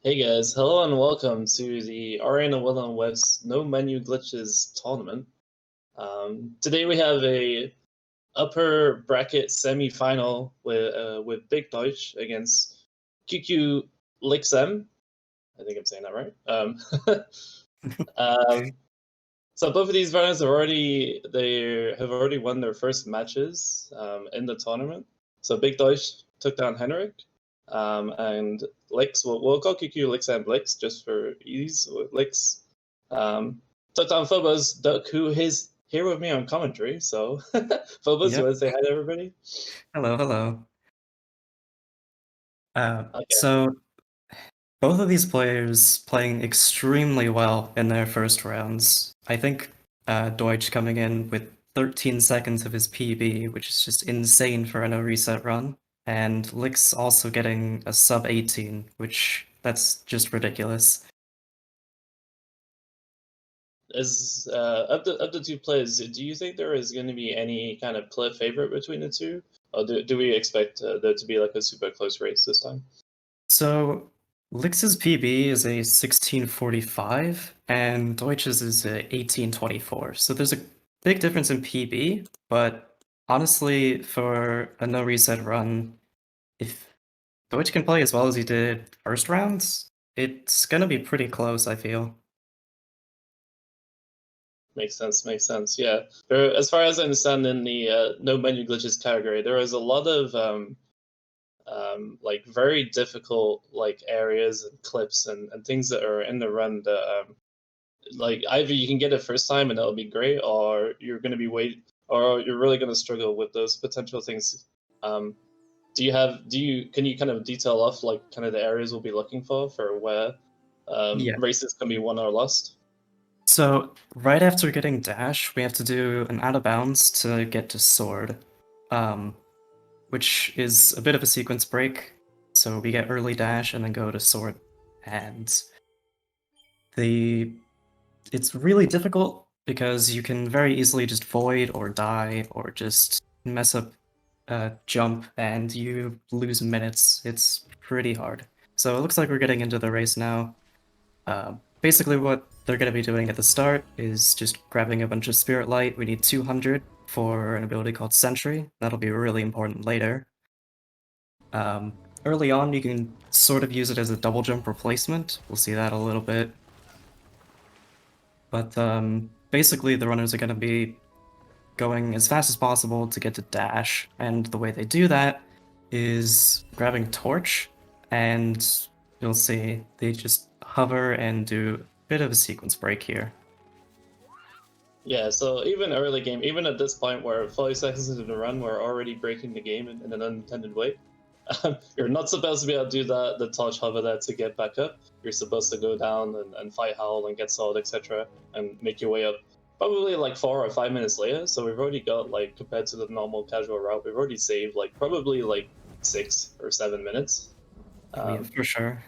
Hey guys, hello and welcome to the Ori WotW Web's No Menu Glitches tournament. Today we have a upper bracket semi-final with BigDeutch against QQ LyxM. I think I'm saying that right. Um, so both of these runners have already won their first matches in the tournament. So BigDeutch took down Henrik. And Lyx, we'll call QQ Lyx and Lyx just for ease. Lyx took down Phobos, who is here with me on commentary. So, Phobos, you Yep. want to say hi to everybody? Hello, hello. Okay. So both of these players playing extremely well in their first rounds. I think Deutsch coming in with 13 seconds of his PB, which is just insane for a no reset run, and Lix also getting a sub 18, which that's just ridiculous. Is of the two players, do you think there is going to be any kind of player favorite between the two, or do we expect there to be like a super close race this time? So Lix's PB is a 1645 and Deutsch's is a 1824. So there's a big difference in PB, but honestly, for a no reset run, if Deutsch can play as well as he did first rounds, it's gonna be pretty close, I feel. Makes sense. Makes sense. Yeah. There, as far as I understand, in the no menu glitches category, there is a lot of like very difficult like areas and clips and things that are in the run that like either you can get it first time and that'll be great, or you're going to be or you're really going to struggle with those potential things. Um, can you kind of detail off like kind of the areas we'll be looking for where Yeah. races can be won or lost? So right after getting dash, we have to do an out of bounds to get to sword. Which is a bit of a sequence break. So we get early dash and then go to sword. And it's really difficult because you can very easily just void or die or just mess up a jump and you lose minutes. It's pretty hard. So it looks like we're getting into the race now. Basically what they're going to be doing at the start is just grabbing a bunch of Spirit Light. We need 200 for an ability called Sentry. That'll be really important later. Early on, you can sort of use it as a double jump replacement. We'll see that a little bit. But basically, the runners are going to be going as fast as possible to get to dash, and the way they do that is grabbing Torch, and you'll see they just hover and do a bit of a sequence break here. Yeah, so even early game, even at this point where 40 seconds into the run, we're already breaking the game in an unintended way. You're not supposed to be able to do the touch hover there to get back up. You're supposed to go down and fight Howl and get sword, etc., and make your way up. Probably like 4 or 5 minutes later. So we've already got like compared to the normal casual route, we've already saved like probably like 6 or 7 minutes. Oh yeah, for sure.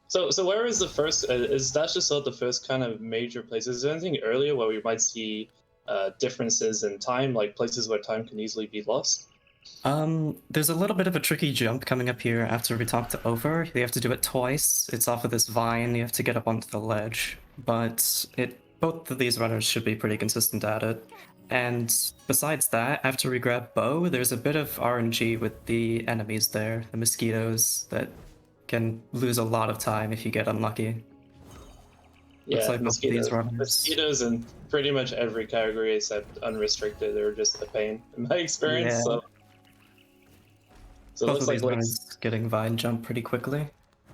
So where is the first? Is that just sort of the first kind of major place? Is there anything earlier where we might see differences in time, like places where time can easily be lost? There's a little bit of a tricky jump coming up here after we talk to Over. You have to do it twice. It's off of this vine. You have to get up onto the ledge. But both of these runners should be pretty consistent at it. And besides that, after we grab Bow, there's a bit of RNG with the enemies there, the mosquitoes, that can lose a lot of time if you get unlucky. Looks Yeah, like both of these runners. mosquitoes in pretty much every category except unrestricted. They're just a pain in my experience. Yeah, So it both looks of these like runners getting vine jump pretty quickly.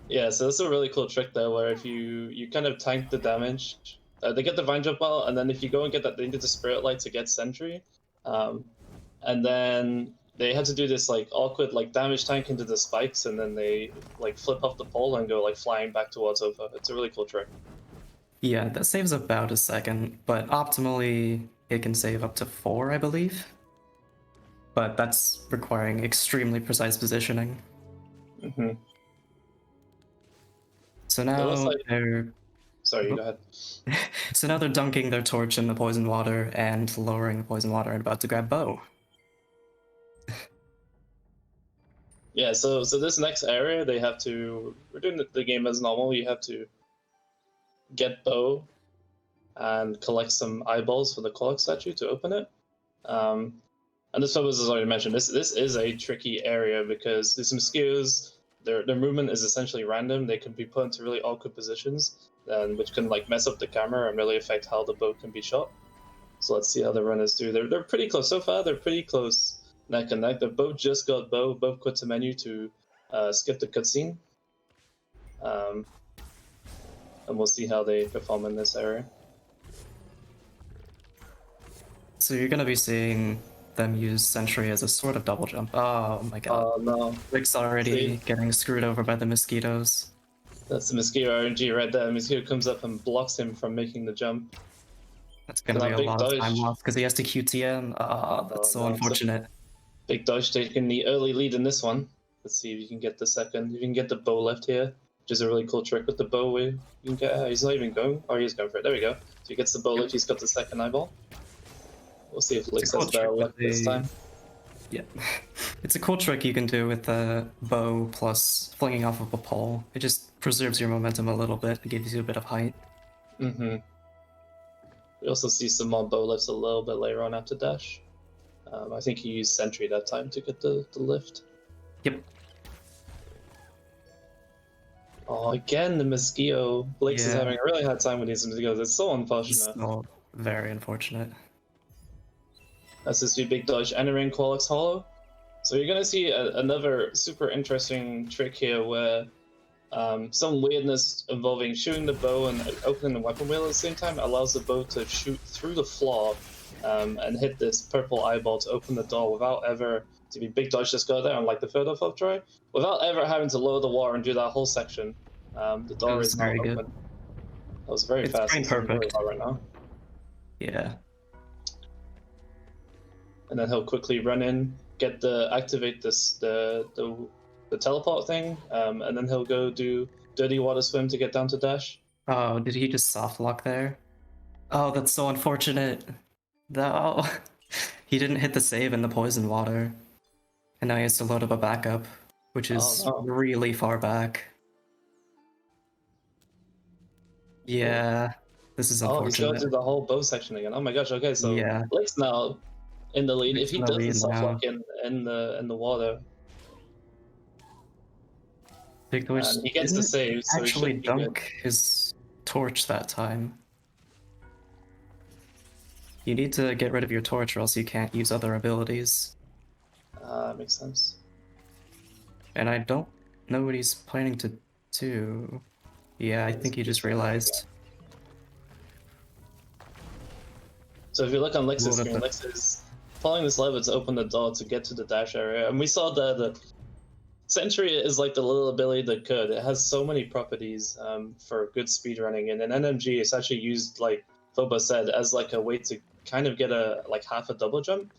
yeah. So that's a really cool trick there, where if you kind of tank the damage, they get the vine jump out, and then if you go and get that, they need the spirit light to get sentry, um, and then they had to do this like awkward like damage tank into the spikes, and then they like flip off the pole and go like flying back towards Ofa. It's a really cool trick. Yeah, that saves about a second, but optimally it can save up to 4, I believe. But that's requiring extremely precise positioning. Mm-hmm. So It looks now like. they're Sorry, you go ahead. so now they're dunking their torch in the poison water and lowering the poison water and about to grab Bow. Yeah, so this next area, they have to... We're doing the game as normal. You have to get bow and collect some eyeballs for the Clock statue to open it. And this was, as already mentioned, this is a tricky area because these mosquitoes, their movement is essentially random. They can be put into really awkward positions, which can like mess up the camera and really affect how the bow can be shot. So let's see how the runners do. They're pretty close so far. They're pretty close neck and neck. They both just got bow. Both quit the menu to skip the cutscene. And we'll see how they perform in this area. So you're gonna be seeing them use Sentry as a sort of double jump. Oh my god. Oh no. Lyx already getting screwed over by the mosquitoes. That's the mosquito RNG right there. The mosquito comes up and blocks him from making the jump. That's gonna be a lot of time lost because he has to QTM. Ah, that's so unfortunate. So BigDeutch taking the early lead in this one. Let's see if you can get the second. You can get the bow left here, which is a really cool trick with the bow where you can get... he's not even going. Oh, he's going for it. There we go. So he gets the bow left. He's got the second eyeball. We'll see if Lyx has better luck this time. Yeah. It's a cool trick you can do with the bow plus flinging off of a pole. It just preserves your momentum a little bit. It gives you a bit of height. Mm-hmm. We also see some more bow lifts a little bit later on after dash. I think he used Sentry that time to get the lift. Yep. Oh, again, the mosquito. Lyx is having a really hard time with these mosquitoes. It's so unfortunate. So very unfortunate. That's this BigDeutch entering Qualix Hollow. So you're going to see another super interesting trick here where some weirdness involving shooting the bow and opening the weapon wheel at the same time allows the bow to shoot through the floor and hit this purple eyeball to open the door without ever... To be BigDeutch just go there on like the third or fourth try, without ever having to lower the water and do that whole section. The door is now open. That was very fast. It's perfect right now. Yeah. And then he'll quickly run in, activate the teleport thing, and then he'll go do dirty water swim to get down to dash. Oh, did he just soft lock there? Oh, that's so unfortunate. No, he didn't hit the save in the poison water, and now he has to load up a backup, which is really far back. Yeah, this is unfortunate. Oh, he's going through the whole bow section again. Oh my gosh. Okay, so Lyx now in the lead. If he doesn't soft lock in the water, BigDeutch he gets the save. So actually dunk his torch that time. You need to get rid of your torch or else you can't use other abilities. Makes sense. And I don't know what he's planning to do. Yeah, I think he just realized. So if you look on Lyx's screen, Lyx is following this lever to open the door to get to the dash area. And we saw the Sentry is like the little ability that could. It has so many properties for good speedrunning. And in NMG, it's actually used, like Foba said, as like a way to kind of get half a double jump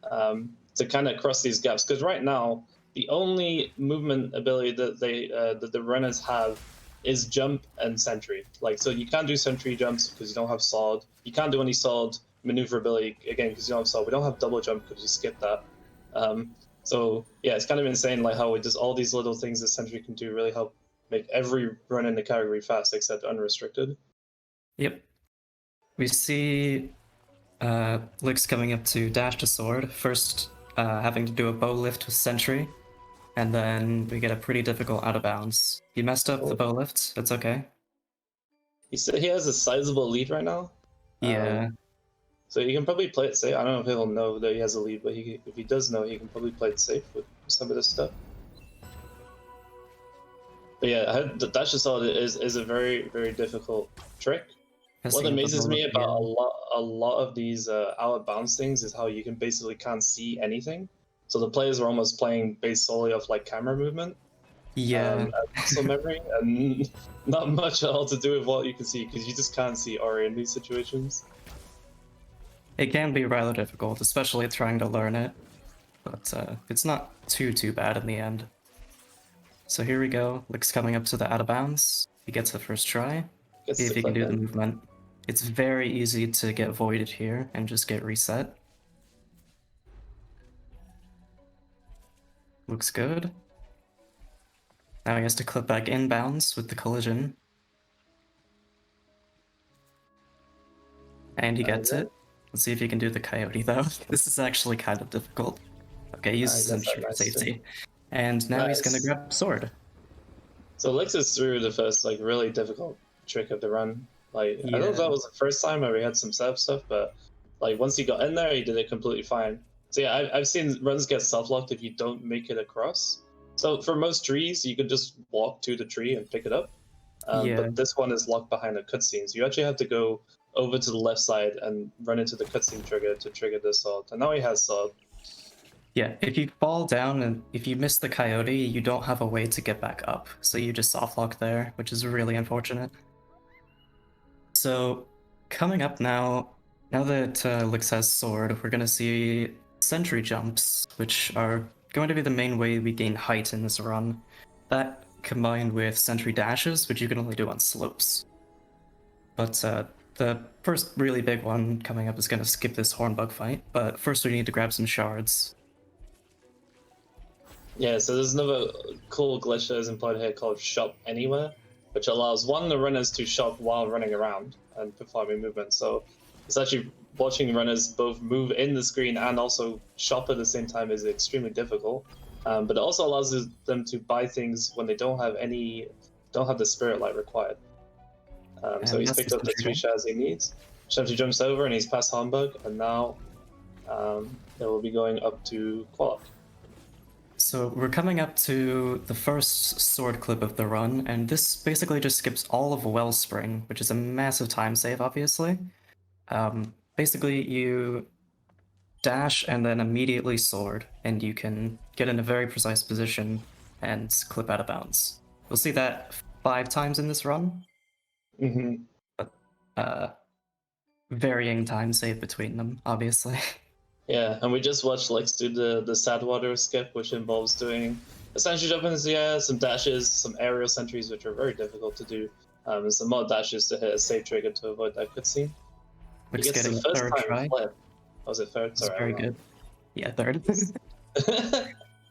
to kind of cross these gaps. Because right now, the only movement ability that that the runners have is jump and Sentry. Like, so you can't do Sentry jumps because you don't have sword. You can't do any sword maneuverability again because you don't have sword. We don't have double jump because you skip that. So yeah, it's kind of insane like how just all these little things that Sentry can do really help make every run in the category fast except unrestricted. Yep. We see Lyx coming up to dash to sword, first having to do a bow lift with Sentry, and then we get a pretty difficult out of bounds. You messed up the bow lift, it's okay. He said he has a sizable lead right now. Yeah. So he can probably play it safe. I don't know if he'll know that he has a lead, but if he does know, he can probably play it safe with some of this stuff. But yeah, Dash to Sword is a very, very difficult trick. What amazes me about a lot of these out of bounds things is how you can basically can't see anything. So the players are almost playing based solely off like camera movement. Yeah. Muscle memory, and not much at all to do with what you can see because you just can't see Ori in these situations. It can be rather difficult, especially trying to learn it, but it's not too bad in the end. So here we go. Lyx coming up to the out of bounds. He gets the first try. See if he can do the movement. It's very easy to get voided here and just get reset. Looks good. Now he has to clip back inbounds with the collision. And he gets it. Let's see if he can do the coyote though. This is actually kind of difficult. Okay, he uses Sentry for safety. And now he's gonna grab sword. So Lyx is through the first like really difficult trick of the run. Like I don't know if that was the first time where we had some setup stuff, but like once he got in there, he did it completely fine. So yeah, I've seen runs get self-locked if you don't make it across. So for most trees, you could just walk to the tree and pick it up. But this one is locked behind a cutscene, so you actually have to go over to the left side and run into the cutscene trigger to trigger this assault. And now he has salt. Yeah, if you fall down and if you miss the coyote, you don't have a way to get back up. So you just soft lock there, which is really unfortunate. So coming up now that Lyx has sword, we're gonna see sentry jumps, which are going to be the main way we gain height in this run. That combined with sentry dashes, which you can only do on slopes. But the first really big one coming up is gonna skip this hornbug fight, but first we need to grab some shards. Yeah, so there's another cool glitch that is employed here called Shop Anywhere, which allows the runners to shop while running around and performing movements. So it's actually watching runners both move in the screen and also shop at the same time is extremely difficult. But it also allows them to buy things when they don't have the spirit light required. So he's picked up the 3 shards he needs. Shamsi jumps over and he's past Hornbug, and now it will be going up to Quallock. So we're coming up to the first sword clip of the run, and this basically just skips all of Wellspring, which is a massive time save, obviously. Basically, you dash and then immediately sword, and you can get in a very precise position and clip out of bounds. We'll see that 5 times in this run. Mm-hmm. But, varying time save between them, obviously. Yeah, and we just watched Lyx do the sad water skip, which involves doing a sentry jump into the air, some dashes, some aerial sentries, which are very difficult to do, and some more dashes to hit a safe trigger to avoid that cutscene. He gets getting the first third time try. flip. Was it third? Sorry, very good. Yeah, third.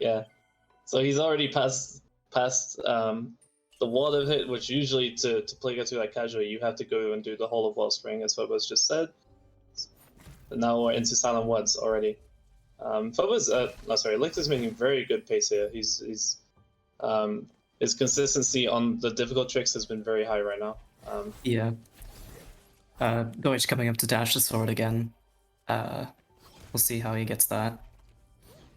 Yeah, so he's already passed the water hit, which usually to play Get to that casually, you have to go and do the whole of Wellspring, as Phobos just said. But now we're into Silent Woods already. Lyx is making very good pace here. His consistency on the difficult tricks has been very high right now. Yeah. BigDeutch coming up to dash the sword again. We'll see how he gets that.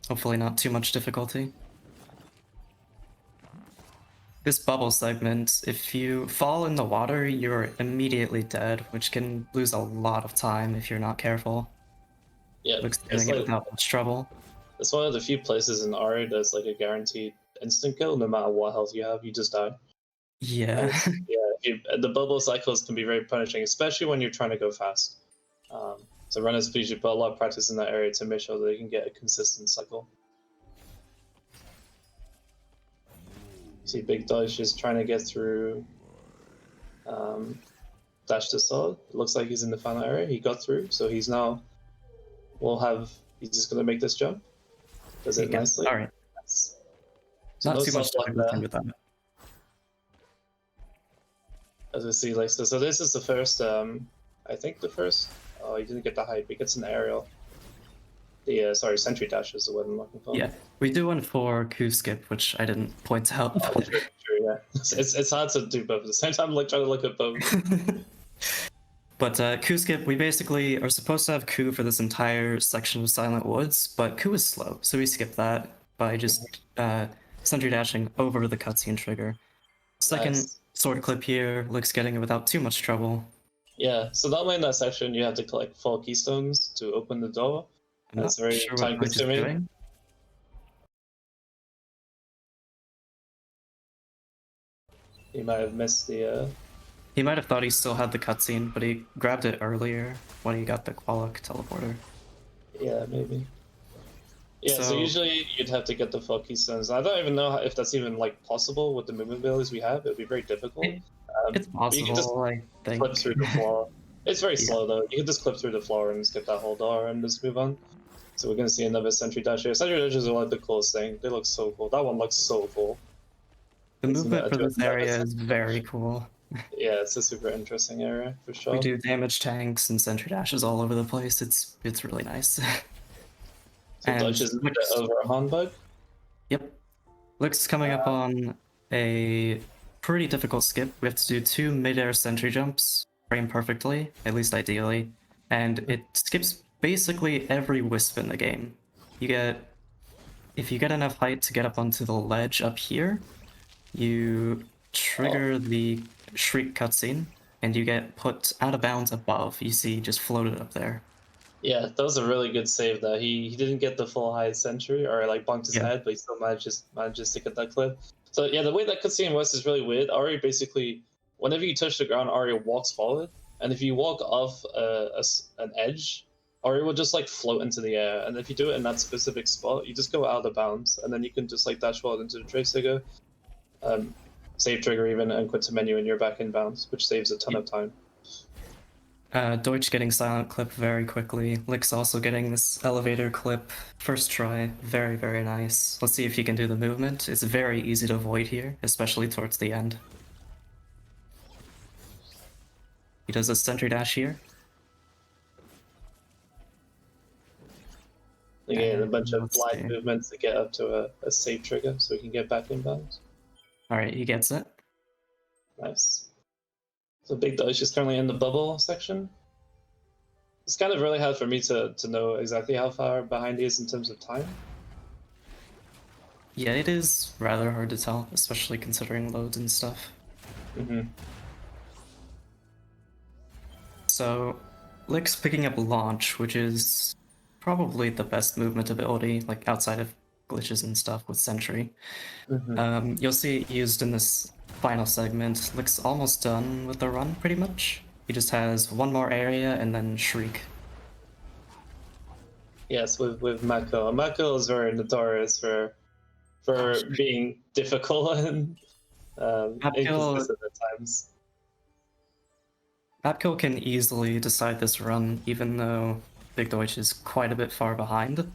Hopefully not too much difficulty. This bubble segment, if you fall in the water, you're immediately dead, which can lose a lot of time if you're not careful. Yeah, Looks doing it without much trouble. It's one of the few places in Ori that's like a guaranteed instant kill. No matter what health you have, you just die. Yeah. The bubble cycles can be very punishing, especially when you're trying to go fast. So runners usually put a lot of practice in that area to make sure that they can get a consistent cycle. See, BigDeutch is trying to get through dash to sword. It looks like he's in the final area. He got through, so he's now he's just gonna make this jump. Does it nicely. All right. So not too much difficulty with that. As we see, like so this is the first. I think the first. Oh, he didn't get the height. He gets an aerial. The sentry dash is the word I'm looking for. Yeah, we do one for coup skip, which I didn't point out. Oh, true, yeah. It's hard to do both at the same time. Like trying to look at both. But coup skip, we basically are supposed to have coup for this entire section of Silent Woods, but coup is slow, so we skip that by just sentry dashing over the cutscene trigger. Second sword clip here, Lyx getting it without too much trouble. Yeah, so normally in that section you have to collect 4 keystones to open the door. That's very time consuming. He might have missed the. He might have thought he still had the cutscene, but he grabbed it earlier when he got the Quallock teleporter. Yeah, maybe. Yeah, so usually you'd have to get the 4 keystones. I don't even know if that's even like possible with the movement abilities we have. It would be very difficult. It's possible. You can just clip through the floor. It's very slow though. You can just clip through the floor and skip that whole door and just move on. So we're gonna see another sentry dash here. Sentry dashes are like the coolest thing. They look so cool. That one looks so cool. The movement for Do this area is very cool. Yeah, it's a super interesting area for sure. We do damage tanks and sentry dashes all over the place. It's really nice. So And Dutch is a bit over a Hanbug. Yep. Looks coming up on a pretty difficult skip. We have to do 2 mid-air sentry jumps, frame perfectly, at least ideally, and it skips basically every wisp in the game. If you get enough height to get up onto the ledge up here, you trigger the Shriek cutscene, and you get put out of bounds above. You see just floated up there. Yeah, that was a really good save there. He didn't get the full high sentry or like bumped his head, but he still manages to get that clip. So yeah, the way that cutscene works is really weird. Ori basically, whenever you touch the ground, Ori walks forward, and if you walk off an edge, Ori will just like float into the air. And if you do it in that specific spot, you just go out of bounds, and then you can just like dash forward into the trace trigger, save trigger even, and quit to menu, and you're back in bounds, which saves a ton of time. Deutsch getting silent clip very quickly. LyxM also getting this elevator clip. First try. Very, very nice. Let's see if he can do the movement. It's very easy to avoid here, especially towards the end. He does a sentry dash here. Again, a bunch of light movements to get up to a save trigger so we can get back in bounds. Alright, he gets it. Nice. So BigDeutch is currently in the bubble section. It's kind of really hard for me to know exactly how far behind he is in terms of time. Yeah, it is rather hard to tell, especially considering loads and stuff. So, LyxM picking up Launch, which is probably the best movement ability, like outside of glitches and stuff with Sentry. You'll see it used in this final segment. Looks almost done with the run, pretty much. He just has one more area and then Shriek. Yes, with Mako. Mako is very notorious for being difficult and inconsistent at times. Mapkill can easily decide this run, even though BigDeutch is quite a bit far behind.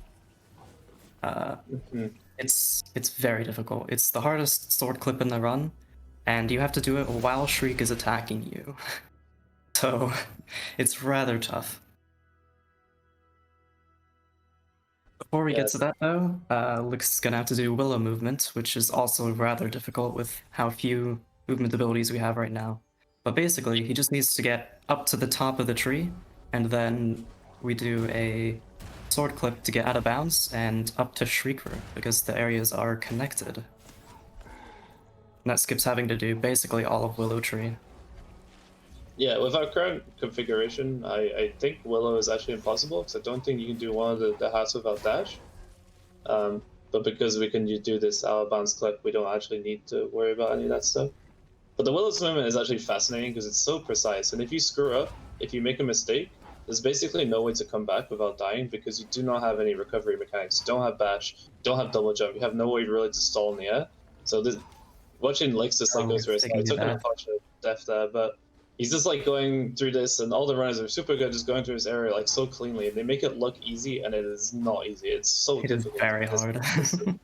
It's very difficult. It's the hardest sword clip in the run, and you have to do it while Shriek is attacking you. So, it's rather tough. Before we get to that though, LyxM's gonna have to do Willow movement, which is also rather difficult with how few movement abilities we have right now. But basically, he just needs to get up to the top of the tree, and then we do a sword clip to get out of bounds and up to Shrieker, because the areas are connected. And that skips having to do basically all of Willow Tree. Yeah, with our current configuration, I think Willow is actually impossible, because I don't think you can do one of the hats without dash. But because we can do this out of bounds clip, we don't actually need to worry about any of that stuff. But the Willow's movement is actually fascinating because it's so precise, and if you screw up, if you make a mistake, there's basically no way to come back without dying because you do not have any recovery mechanics. You don't have bash, you don't have double jump, you have no way really to stall in the air. So this, watching LyxM just like go through his head, it took him a bunch of death there, but he's just like going through this, and all the runners are super good just going through this area like so cleanly, and they make it look easy, and it is not easy. It's so difficult. It is very hard.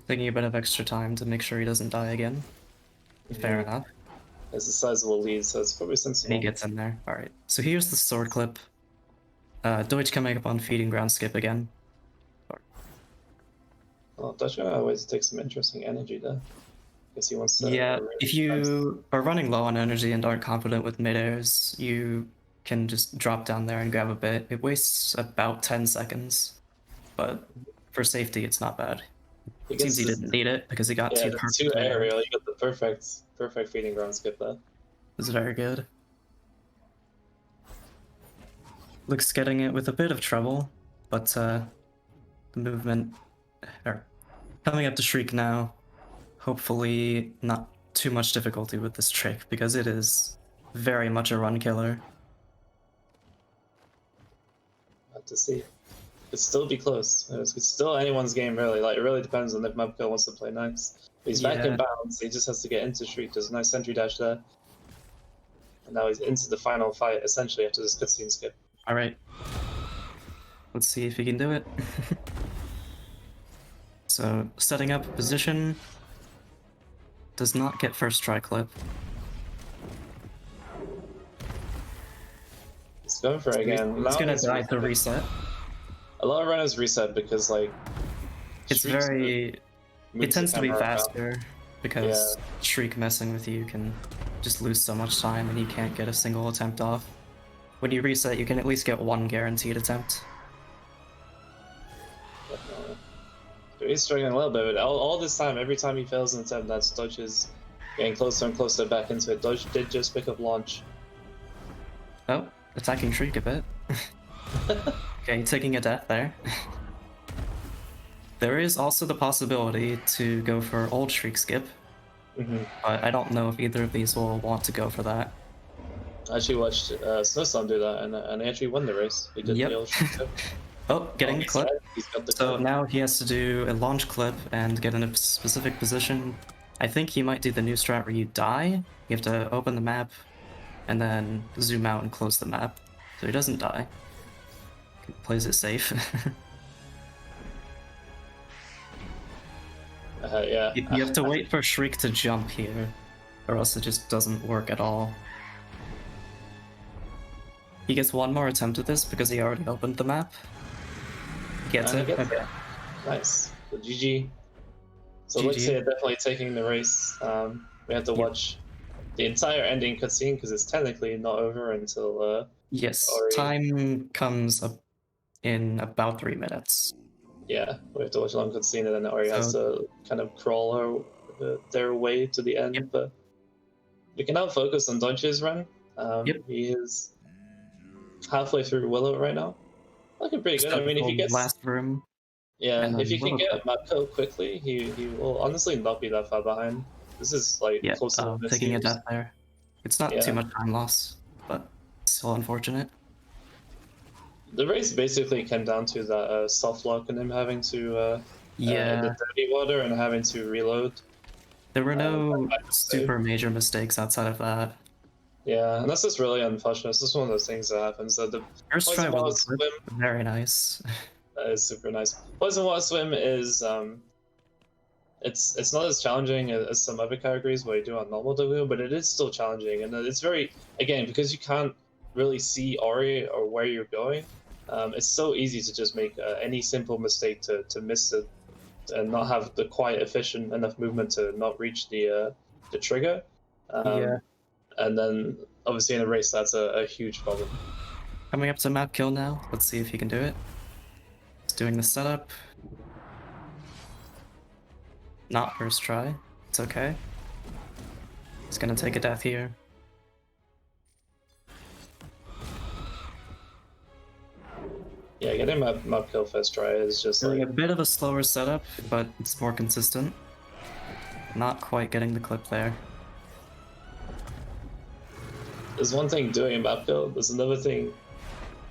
Taking a bit of extra time to make sure he doesn't die again. Fair enough. It's a sizable lead, so it's probably sensible. He gets in there. Alright, so here's the sword clip. Deutsch coming up on feeding ground skip again. Well, Dutch gonna always take some interesting energy there. Guess he wants to. Yeah, if you are running low on energy and aren't confident with mid-airs, you can just drop down there and grab a bit. It wastes about 10 seconds, but for safety, it's not bad. It seems he didn't need it because he got two perfect. Two aerial, you got the perfect feeding ground skip there. It's very good. LyxM getting it with a bit of trouble, but the movement, coming up to Shriek now. Hopefully not too much difficulty with this trick because it is very much a run killer. Have to see. Could still be close. It's still anyone's game, really. Like, it really depends on if Mapkill wants to play nice. He's back in bounds. He just has to get into Shriek. There's a nice sentry dash there. And now he's into the final fight, essentially, after this cutscene skip. Alright. Let's see if he can do it. So setting up position does not get first try clip. He's going for it again. He's gonna die to reset. A lot of runners reset because like It's Shriek's very. It moves the tends to be camera around. faster because Shriek messing with you can just lose so much time and you can't get a single attempt off. When you reset, you can at least get one guaranteed attempt. So he's struggling a little bit, but all this time, every time he fails an attempt, that's Dutch is getting closer and closer back into it. Dutch did just pick up launch. Oh, attacking Shriek a bit. Okay, taking a death there. There is also the possibility to go for old Shriek skip, but I don't know if either of these will want to go for that. I actually watched Snowstorm do that, and he actually won the race. He did the old Shriek skip. Oh, getting the clip. He's got the So clip. now he has to do a launch clip and get in a specific position. I think he might do the new strat where you die. You have to open the map and then zoom out and close the map. So he doesn't die. He plays it safe. Yeah. You have to wait for Shriek to jump here, or else it just doesn't work at all. He gets one more attempt at this because he already opened the map. Gets it? Okay. Nice. So GG. So GG. LyxM definitely taking the race. We have to watch the entire ending cutscene because it's technically not over until Yes, Ori. time comes up in about 3 minutes. Yeah, we have to watch a long cutscene and then Ori has to kind of crawl their way to the end. But we can now focus on Dutch's run. He is halfway through Willow right now. Looking pretty good. I mean, if he gets last room. Yeah, if he can get a map kill quickly, he will honestly not be that far behind. This is like close to taking a death there. It's not too much time loss, but still unfortunate. The race basically came down to that soft lock and him having to the dirty water and having to reload. There were no super major mistakes outside of that. Yeah, and that's just really unfortunate. It's just one of those things that happens. The first try with swim, very nice. That is super nice. Poison Water Swim is it's not as challenging as some other categories where you do on normal W, but it is still challenging, and it's very, again, because you can't really see Ori or where you're going. It's so easy to just make any simple mistake to miss it and not have the quite efficient enough movement to not reach the trigger. And then obviously in a race that's a huge problem. Coming up to map kill now. Let's see if he can do it. He's doing the setup. Not first try. It's okay. He's gonna take a death here. Yeah, getting map kill first try is just doing a bit of a slower setup, but it's more consistent. Not quite getting the clip there. There's one thing doing a map kill, there's another thing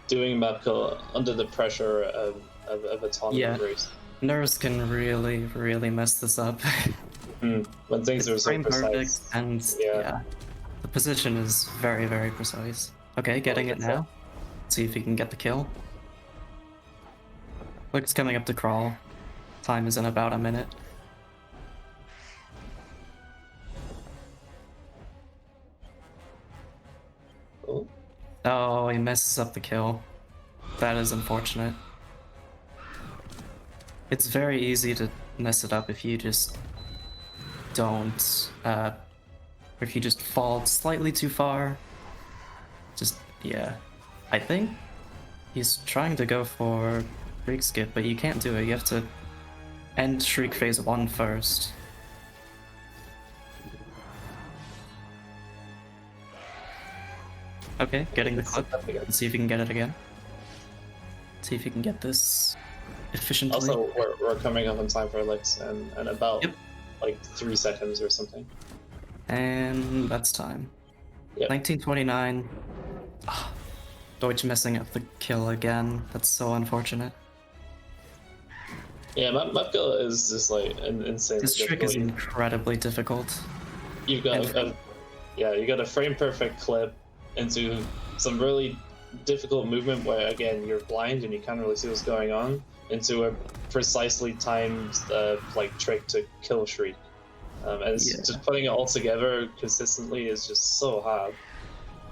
doing a map kill under the pressure of a tournament race. Nerves can really mess this up. When things are so precise. And the position is very precise. Okay, getting it now. Let's see if he can get the kill. Looks coming up to crawl. Time is in about a minute. Oh, he messes up the kill. That is unfortunate. It's very easy to mess it up if you just don't, if you just fall slightly too far. Just, I think he's trying to go for Shriek skip, but you can't do it. You have to end Shriek phase 1 first. Okay, getting the clip. Let's see if he can get it again. See if he can get this efficiently. Also, we're coming up on time for LyxM and about like 3 seconds or something. And that's time. 1929. Oh, Deutsch messing up the kill again. That's so unfortunate. Yeah, map kill is just like insane. This trick is incredibly difficult. You've got you got a frame perfect clip into some really difficult movement where, again, you're blind and you can't really see what's going on, into a precisely timed like trick to kill Shriek. And it's just putting it all together consistently is just so hard.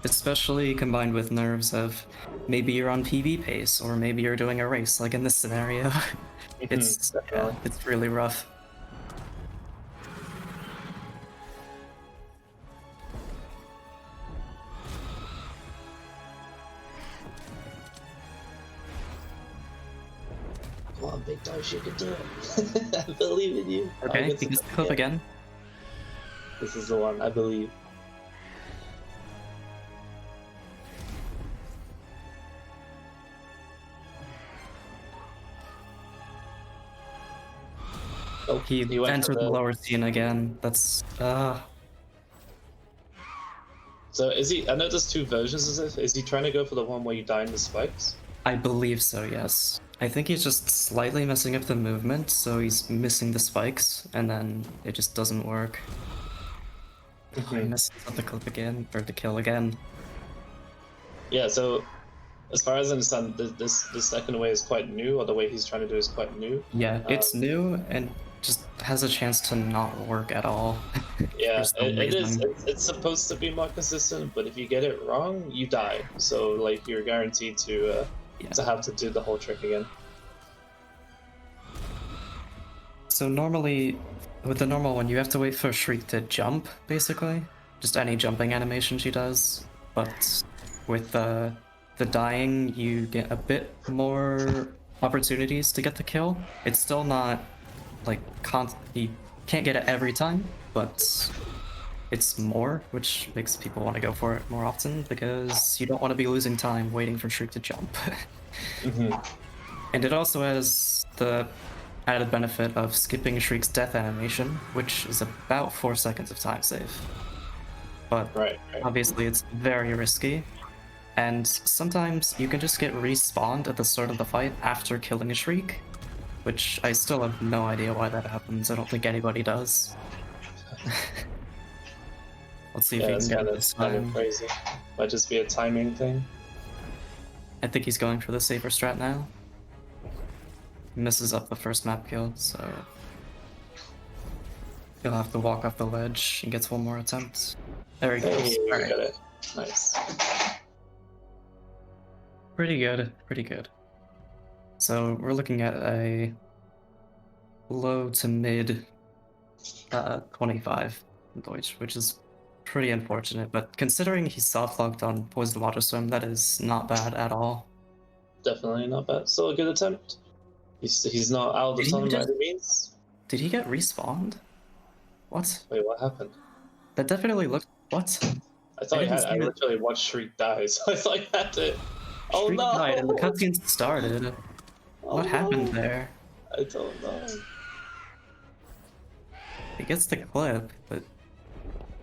Especially combined with nerves of maybe you're on PB pace, or maybe you're doing a race, like in this scenario. It's really rough. Come on, BigDeutch, you can do it. I believe in you. Okay, he gets the clip again. This is the one, I believe. Oh, he entered the lower scene again. That's So is he? I know there's two versions of this. Is he trying to go for the one where you die in the spikes? I believe so, yes. I think he's just slightly messing up the movement, so he's missing the spikes, and then it just doesn't work. Oh, he messed up the clip again, or the kill again. Yeah, so as far as I understand, this second way is quite new, or the way he's trying to do is quite new. Yeah, it's new and just has a chance to not work at all. Yeah, it is. It's supposed to be more consistent, but if you get it wrong, you die. So like you're guaranteed to have to do the whole trick again. So normally, with the normal one, you have to wait for Shriek to jump, basically. Just any jumping animation she does. But with the dying, you get a bit more opportunities to get the kill. It's still not, like, you can't get it every time, but it's more, which makes people want to go for it more often, because you don't want to be losing time waiting for Shriek to jump. And it also has the added benefit of skipping Shriek's death animation, which is about 4 seconds of time save. But obviously it's very risky, and sometimes you can just get respawned at the start of the fight after killing a Shriek, which I still have no idea why that happens. I don't think anybody does. Let's see if he can get it this time. Kind of crazy. Might just be a timing thing. I think he's going for the safer strat now. He messes up the first map kill, so he'll have to walk off the ledge and gets one more attempt. There he goes. Hey, got it. Nice. Pretty good, pretty good. So we're looking at a low to mid 25 Deutsch, which is pretty unfortunate, but considering he's soft-locked on Poison Water Swim, that is not bad at all. Definitely not bad. Still a good attempt. He's not out of the tunnel by any means. Did he get respawned? What? Wait, what happened? That definitely looked... What? I thought I literally watched Shriek die, so I thought I had to... Oh Shriek no! died and the cutscene started. What happened there? I don't know. He gets the clip, but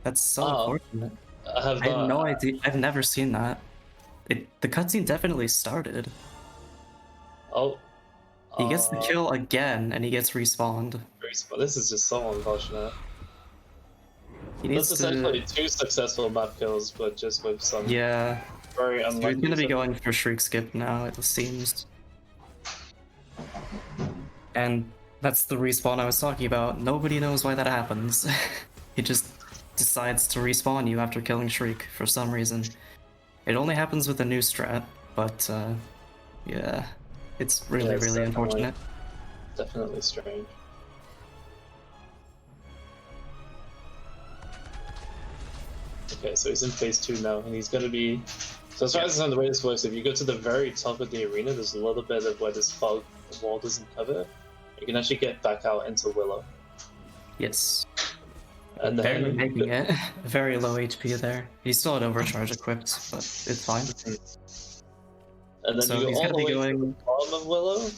that's so unfortunate. I have no idea. I've never seen that. The cutscene definitely started. Oh. He gets the kill again, and he gets respawned. This is just so unfortunate. That's essentially 2 successful map kills, but just with some very unlucky. So he's gonna be going for Shriek skip now, it seems. And that's the respawn I was talking about. Nobody knows why that happens. He just decides to respawn you after killing Shriek for some reason. It only happens with a new strat, but yeah, it's really unfortunate. Definitely strange. Okay, so he's in phase 2 now, and he's gonna be... So as far as the way this works, if you go to the very top of the arena, there's a little bit of where this fog wall doesn't cover. You can actually get back out into Willow. Yes. And then... Barely making it. Very low HP there. He's still at overcharge equipped, but it's fine. And then so you go all the way to the bottom of Willow.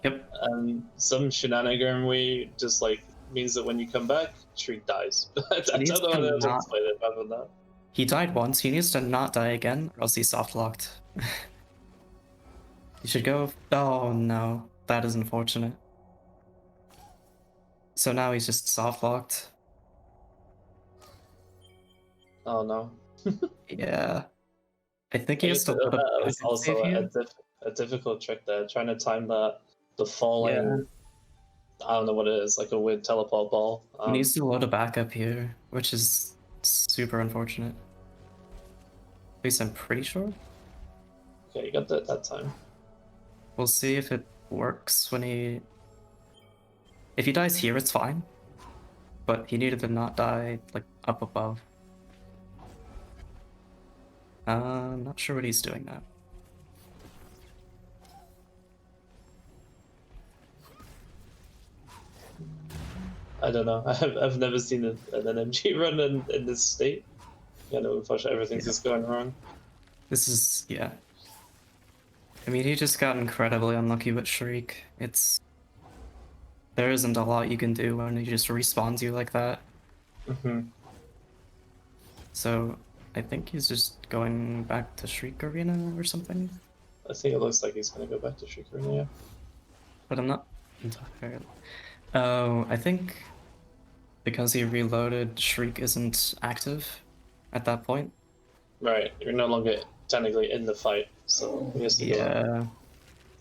Yep. And some shenaniganry just like means that when you come back, Shriek dies. I don't know how to explain it other than that. He died once, he needs to not die again, or else he's soft locked. You should go... Oh no, that is unfortunate. So now he's just soft locked. Oh no. Yeah. I think he has to let a that was backup save also you. a difficult trick there, trying to time the falling. Yeah. I don't know what it is, like a weird teleport ball. He needs to load a backup here, which is super unfortunate. At least I'm pretty sure. Okay, you got that time. We'll see if it works when he... If he dies here, it's fine. But he needed to not die, like, up above. I'm not sure what he's doing now. I don't know. I've never seen an NMG run in this state. You know, unfortunately, everything's just going wrong. This is, yeah. I mean, he just got incredibly unlucky with Shriek. There isn't a lot you can do when he just respawns you like that. So, I think he's just going back to Shriek Arena or something. I think it looks like he's gonna go back to Shriek Arena, yeah. But I'm not entirely... Oh, I think because he reloaded, Shriek isn't active at that point. Right, you're no longer technically in the fight, so he has to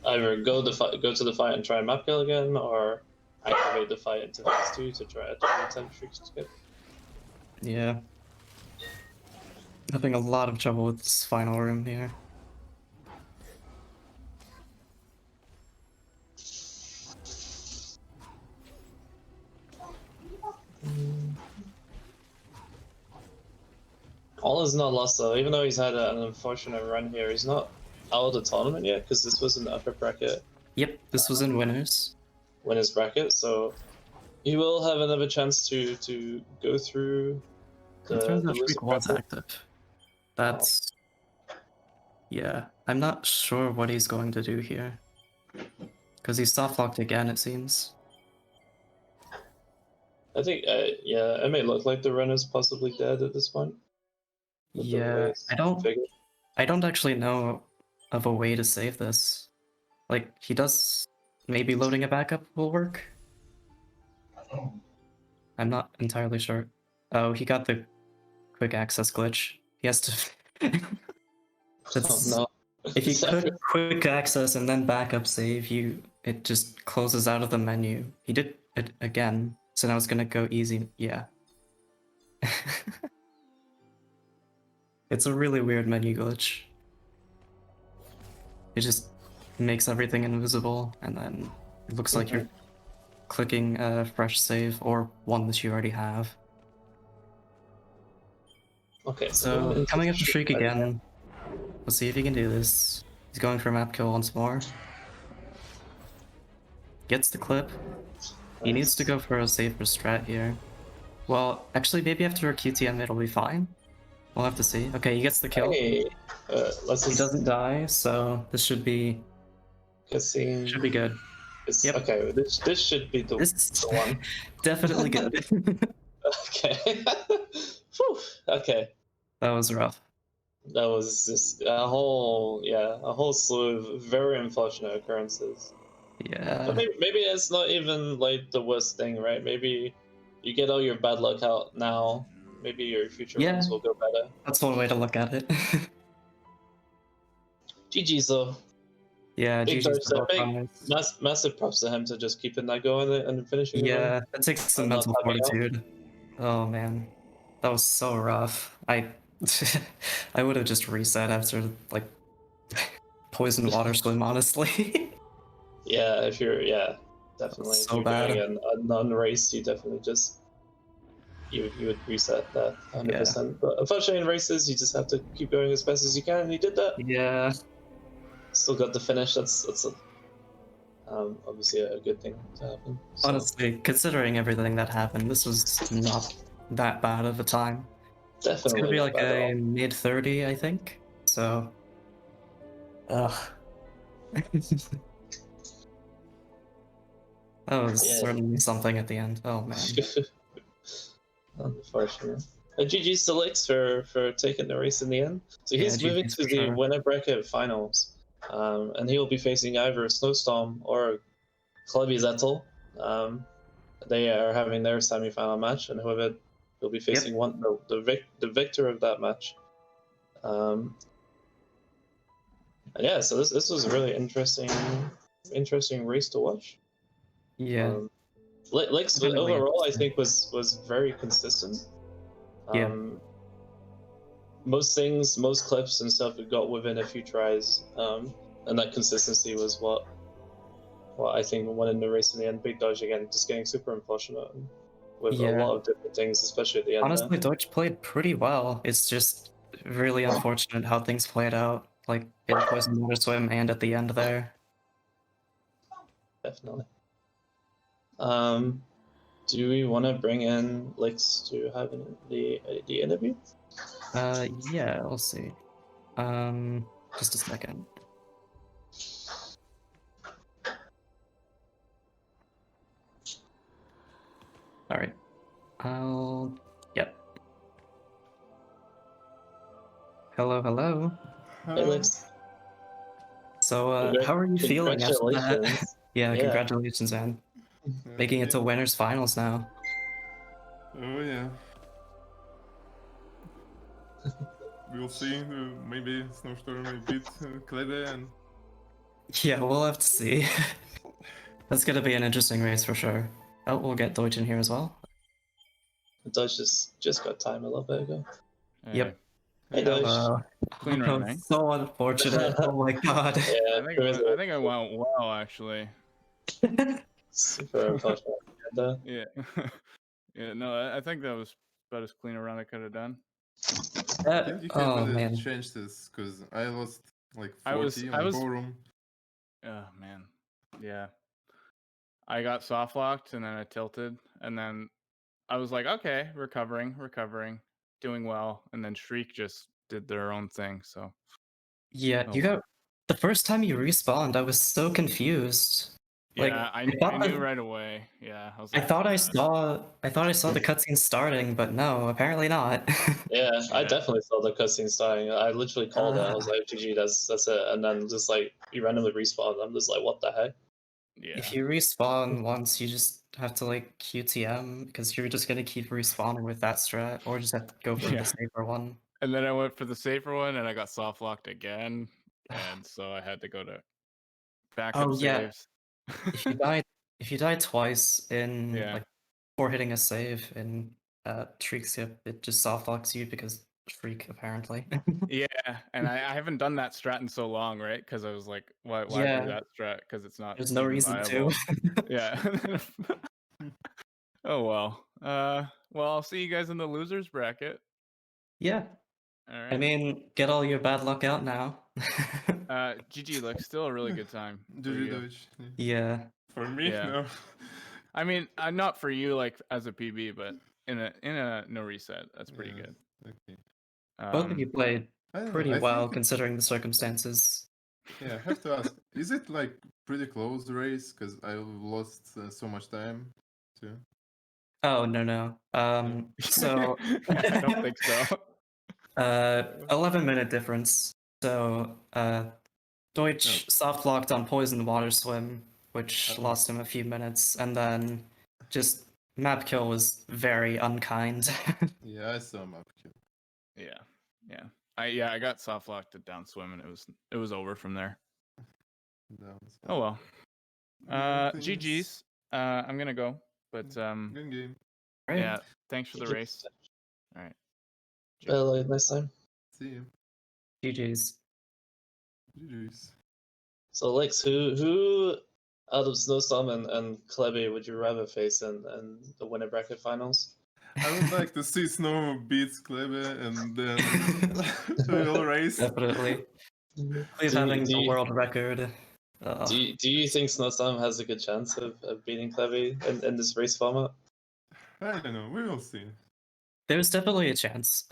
either go to the fight and try and map kill again, or activate the fight into phase 2 to try to attempt Shriek's escape. Yeah. Having a lot of trouble with this final room here. All is not lost though, even though he's had an unfortunate run here, he's not out of the tournament yet, because this was an upper bracket. Yep, this was in winners. Winners bracket, so he will have another chance to go through the loser was bracket. active. That's... Yeah, I'm not sure what he's going to do here. Because he's soft-locked again, it seems. I think, yeah, it may look like the runner's possibly dead at this point. Yeah, I don't actually know of a way to save this. Like, he does... Maybe loading a backup will work? I'm not entirely sure. Oh, he got the quick access glitch. He has to... That's... Oh, no. If you click quick access and then backup save, it just closes out of the menu. He did it again, so now it's gonna go easy. Yeah. It's a really weird menu glitch. It just makes everything invisible, and then it looks like you're clicking a fresh save or one that you already have. Okay, so coming up to Shriek again. We'll see if he can do this. He's going for a map kill once more. Gets the clip. He needs to go for a safer strat here. Well, actually, maybe after a QTM it'll be fine. We'll have to see. Okay, he gets the kill. Hey, he doesn't die, so this should be... Should be good. Yep. Okay, this should be the one. Definitely good. Okay. Whew, okay. That was rough. That was just a whole slew of very unfortunate occurrences. Yeah. But maybe it's not even like the worst thing, right? Maybe you get all your bad luck out now. Maybe your future runs will go better. That's one way to look at it. GG's though. Yeah, GG's. Massive props to him to just keeping that going and finishing. Yeah, that takes some mental fortitude. Oh man, that was so rough. I would have just reset after like poison water swim, honestly. Yeah, if you're definitely. So if you're bad. Doing a non-race, you definitely just you would reset that 100%. But unfortunately, in races, you just have to keep going as fast as you can, and you did that. Yeah. Still got the finish. That's obviously a good thing to happen. So. Honestly, considering everything that happened, this was not that bad of a time. Definitely. It's gonna be like a mid-30, I think. So. Ugh. That was certainly something at the end. Oh man. Unfortunate. GG's to LyxM for taking the race in the end. So he's moving to the winner bracket finals. And he will be facing either a Snowstorm or Clubby Zettel. They are having their semi-final match, and whoever will be facing the victor of that match Yeah, so this was a really interesting race to watch. Yeah. Lyx Really overall, I interesting. think was very consistent. Yeah. Most things, most clips and stuff we got within a few tries, and that consistency was what I think won in the race in the end. BigDeutch again, just getting super unfortunate with a Yeah. lot of different things, especially at the end Honestly, there. Deutsch played pretty well. It's just really unfortunate how things played out, like in Poison Water Swim and at the end there. Definitely. Do we want to bring in Lyx to have the interview? Yeah, we'll see. Just a second. All right. Yep. Hello, hello. Hey, Lyx. So, how are you feeling after that? Congratulations. Yeah, Yeah. congratulations, man. Making it to winners finals now. Oh yeah. We'll see. Maybe Snowstorm may beat Klebe and Yeah, we'll have to see. That's gonna be an interesting race for sure. Oh, we'll get Deutsch in here as well. Dodge just got time a little bit ago. Yep. Hey, Dodge. Clean run, right? So unfortunate. Oh my god. Yeah, I think I went well, actually. super unfortunate. And, Yeah. Yeah, no, I think that was about as clean a run I could have done. I think you can Oh really man. change this because I lost like 40 I was- on ballroom. Oh, man. Yeah. I got soft locked and then I tilted. And then I was like, okay, recovering, doing well. And then Shriek just did their own thing. So, Yeah, Oh, you wow. got the first time you respawned, I was so confused. Like, yeah, I thought knew that- right away. Yeah. I was I like, thought I saw the cutscene starting, but no, apparently not. yeah, I Yeah. definitely saw the cutscene starting. I literally called it. I was like, GG, that's it. And then just like you randomly respawned. I'm just like, what the heck? Yeah. If you respawn once, you just have to like QTM because you're just gonna keep respawning with that strat, or just have to go for Yeah. the safer one. And then I went for the safer one and I got soft locked again. And so I had to go to backup Oh yeah, saves. if you die twice in Yeah. like before hitting a save in Shriek skip, it just soft locks you because Shriek apparently. Yeah, and I haven't done that strat in so long, right? Because I was like, why do Yeah. that strat? Because it's not There's no even reason viable. to. Yeah. Oh well. Well, I'll see you guys in the losers bracket. Yeah. All I right. mean, get all your bad luck out now. GG looks still a really good time. for GG you. Deutsch. Yeah. For me, Yeah. no. I mean, not for you like as a PB, but in a no reset, that's pretty Yeah, good. Okay. Both of you played I don't know, pretty I well think considering the circumstances. Yeah, I have to ask. Is it like pretty close race? Because I lost so much time too. Oh no. So I don't think so. 11-minute difference. So Deutsch soft locked on Poison Water Swim, which Oh. lost him a few minutes, and then just map kill was very unkind. Yeah, I saw map kill. Yeah. I got soft locked to down swim and it was over from there. Oh well. GG's. I'm gonna go. But Good game. Right. yeah, thanks for the race. All right. Well, next time. See you. GG's. GG's. So, Lex, who out of Snowstorm and Klebe would you rather face in the winner bracket finals? I would like to see Snow beats Klebe and then we'll race. Definitely. He's having the world record. Do you think Snowstorm has a good chance of beating Klebe in this race format? I don't know. We will see. There's definitely a chance.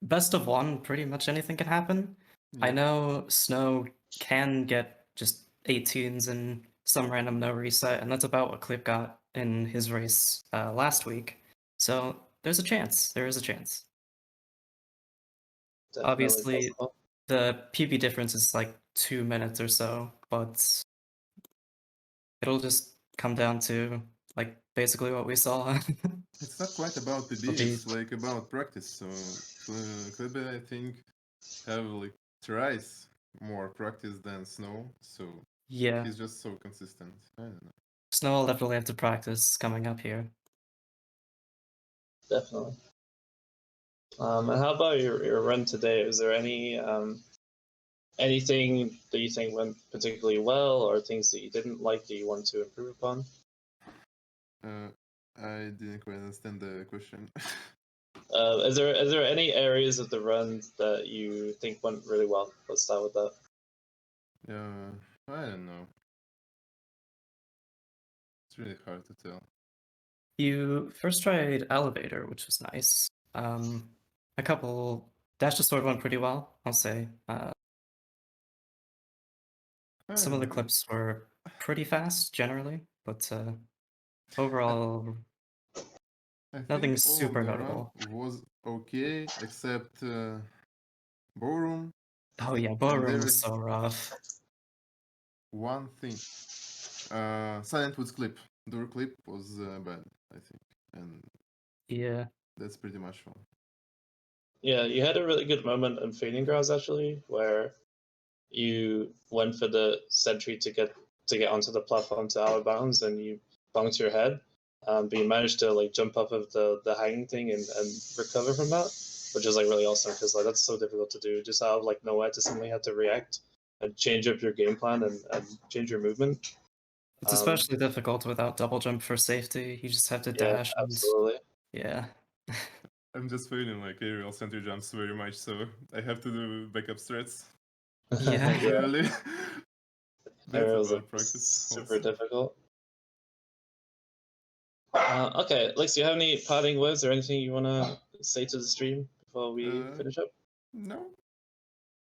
Best of one, pretty much anything can happen. I know Snow can get just 18s and some random no reset, and that's about what Clip got in his race last week. So there's a chance. There is a chance. Definitely Obviously, possible. the PB difference is like 2 minutes or so, but it'll just come down to like basically what we saw. It's not quite about PB, it's like about practice. So Klebe, I think, have like tries more practice than Snow, so Yeah, he's just so consistent. I don't know. Snow will definitely have to practice coming up here. Definitely. And how about your run today? Was there anything that you think went particularly well, or things that you didn't like that you want to improve upon? I didn't quite understand the question. Is there any areas of the run that you think went really well? Let's start with that. I don't know. It's really hard to tell. You first tried Elevator, which was nice. A couple Dash to Sword went pretty well, I'll say. Some of the clips were pretty fast generally, but overall, I nothing think all of super the run notable. was okay, except Ballroom. Oh yeah, And Ballroom there was is so rough. one thing. Silent Woods clip. Door clip was bad, I think. And Yeah. that's pretty much all. Yeah, you had a really good moment in Fading Grounds actually, where you went for the sentry to get onto the platform to out of bounds, and you bonked your head, but you managed to like jump off of the hanging thing and recover from that, which is like really awesome because like that's so difficult to do. Just out of like nowhere to suddenly have to react and change up your game plan and change your movement. It's especially difficult without double jump for safety. You just have to Yeah, dash and absolutely. yeah. I'm just failing like aerial center jumps very much, so I have to do backup strats Yeah. regularly. That's It was about like practice super also. difficult. Okay, Lex, do you have any parting words or anything you want to say to the stream before we finish up? No.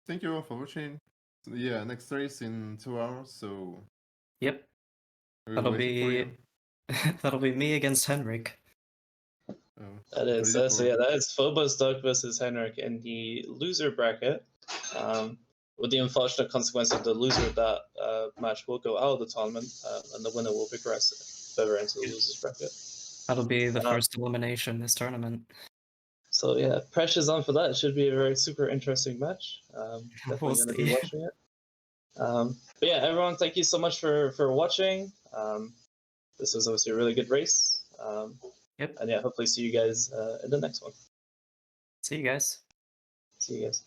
Thank you all for watching. So, yeah, next race in 2 hours, so Yep. we're That'll waiting for you. that'll be me against Henrik. That is pretty so. poor. Yeah, that is Phobos Doug versus Henrik in the loser bracket. With the unfortunate consequence of the loser of that match will go out of the tournament, and the winner will progress further into the losers bracket. That'll be the first elimination this tournament. So yeah, pressure's on for that. It should be a very super interesting match. Definitely We'll going to be see. watching it. But yeah, everyone, thank you so much for watching. This was obviously a really good race. Yep. And yeah, hopefully see you guys in the next one. See you guys. See you guys.